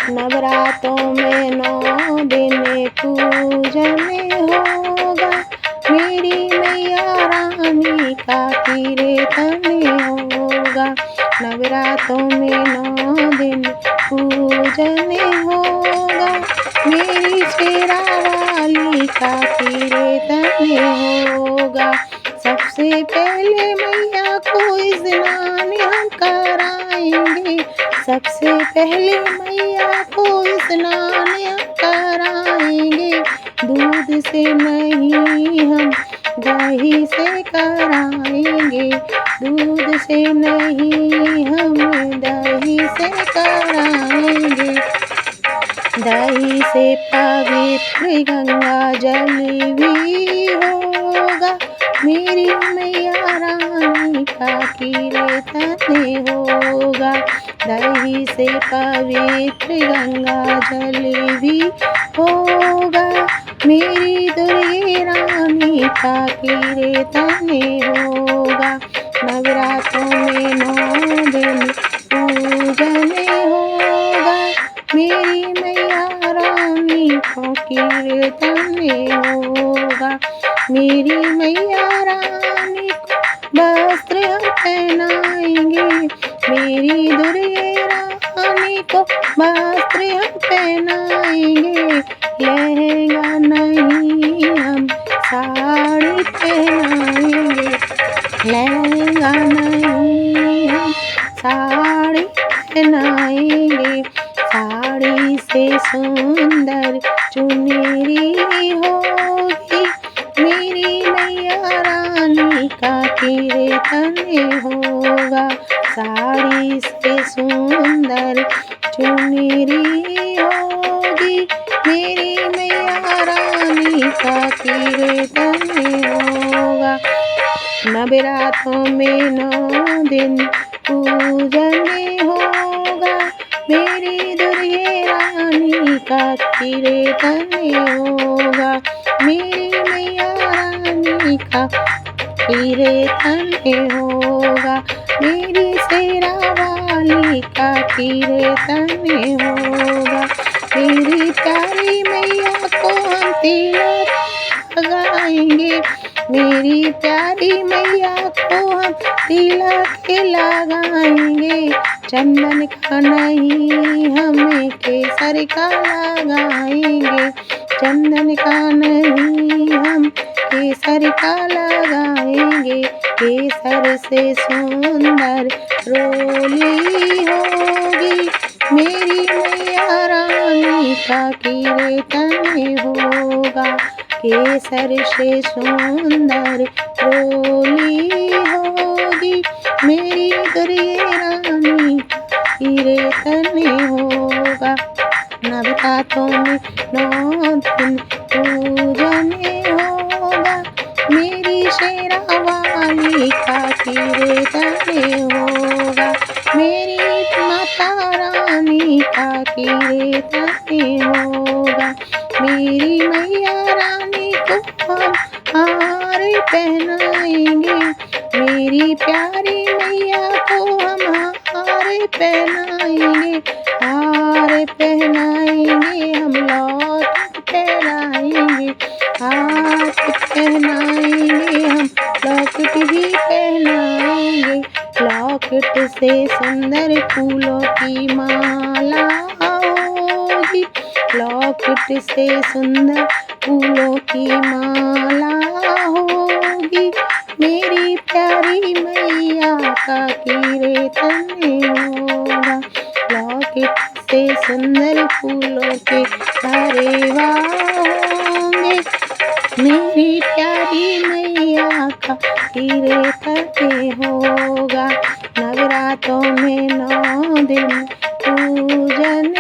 नवरातों में 9 दिन पूजन होगा, मेरी मैया रानी का कीर्तन होगा। नवरातों में 9 दिन पूजन होगा, मेरी शेरा वाली का कीर्तन होगा। सबसे पहले मैया को स्नान हम कराएंगे, सबसे पहले मैया को स्नान हम कराएंगे। दूध से नहीं हम दही से कराएंगे, दूध से नहीं हम दही से कराएंगे। दही से पवित्र गंगा जल भी होगा, मेरी मैया रानी का कीर्तन होगा। दही से पवित्र गंगा जल भी होगा, मेरी दुर्गे रानी का कीर्तन होगा। नवरात्रों में 9 दिन पूजन होगा, मेरी मैया रानी का कीर्तन होगा। मेरी मैया रानी को वस्त्र हम पहनाएंगे, मेरी दुर्गे रानी को वस्त्र हम पहनाएंगे। लहंगा नहीं हम साड़ी पहनाएंगे, लहंगा नहीं हम साड़ी पहनाएंगे। साड़ी से सुंदर चुनरी होगी, मेरी मैया रानी का कीर्तन होगा। साड़ी से सुंदर चुनरी होगी, मेरी मैया रानी का कीर्तन होगा। नवरात्रों में 9 दिन पूजन होगा, मेरी दुर्गे रानी का कीर्तन होगा। मेरी मैया रानी का कीर्तन होगा, मेरी शेरा वाली का कीर्तन होगा। मेरी प्यारी मैया को हम तिलक लगाएंगे, मेरी प्यारी मैया को हम तिलक लगाएंगे। चंदन का नहीं हमें केसर का लगाएंगे, चंदन का नहीं हम केसर का लगाएंगे। केसर से सुंदर रोली होगी, मेरी मैया रानी का कीर्तन होगा। केसर से सुंदर रोली होगी, मेरी दुर्गे रानी का कीर्तन होगा। नवरात्रों में 9 दिन पूजन होगा, मेरी शेरा वाली का कीर्तन होगा। मेरी माता रानी का कीर्तन होगा। मेरी मैया रानी को हम हार पहनाएंगे, मेरी प्यारी मैया को हम हार पहनाएंगे। हार पहनाएंगे हम लॉकेट पहनाएंगे, हाथ पहनाएंगे हम लॉकेट भी पहनाएंगे। लॉकेट से सुंदर फूलों की माला होगी, लॉकेट से सुंदर फूलों की माला होगी, मेरी प्यारी मैया का कीर्तन होगा। लॉकेट से सुंदर फूलों के हरेवा होंगे, मेरी प्यारी मैया का कीर्तन होगा। नवरात्रों में 9 दिन पूजन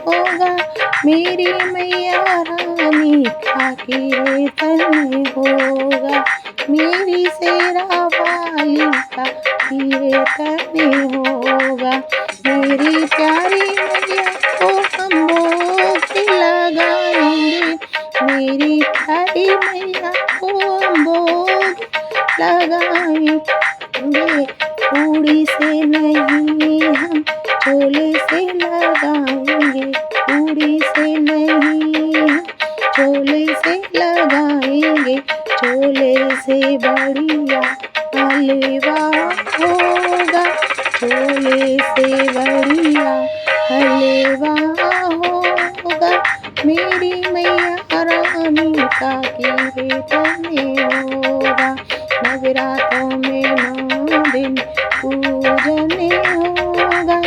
होगा, मेरी मैया रानी का कीर्तन होगा। मेरी शेरा वाली का कीर्तन होगा। मेरी प्यारी मैया को हम भोग लगाएंगे, मेरी प्यारी मैया को हम भोग लगाएंगे। पूड़ी से नहीं हम छोले से लगाएंगे, लेवा होगा, मेरी मैया रानी का कीर्तन होगा। नवरात्रों में 9 दिन पूजन होगा,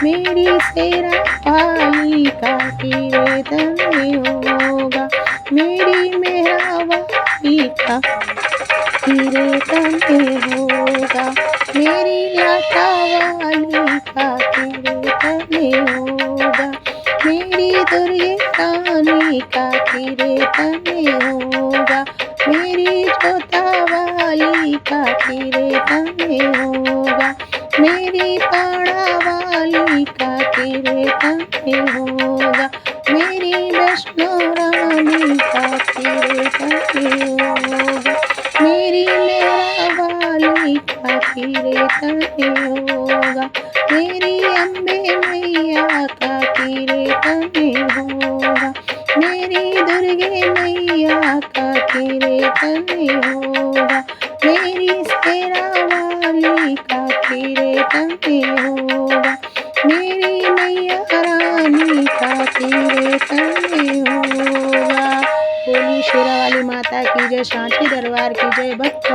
मेरी शेरा वाली का कीर्तन होगा, मेरी मेहरा वाली का कीर्तन होगा, मेरी लाटा वाली का कीर्तन होगा, मेरी दुर्गे रानी का कीर्तन होगा, मेरी जोता वाली का कीर्तन होगा, मेरी पाड़ा वाली का कीर्तन होगा, मेरी वैष्णो रानी का कीर्तन होगा, मेरी मेरा वाली का कीर्तन होगा, मेरी अम्बे मैया का कीर्तन होगा, मेरी दुर्गे मैया का कीर्तन होगा, मेरी शेरा वाली का कीर्तन होगा, मेरी मैया रानी का कीर्तन होगा। बोली शेरा वाली माता की जय, सांची दरबार की जय। भक्त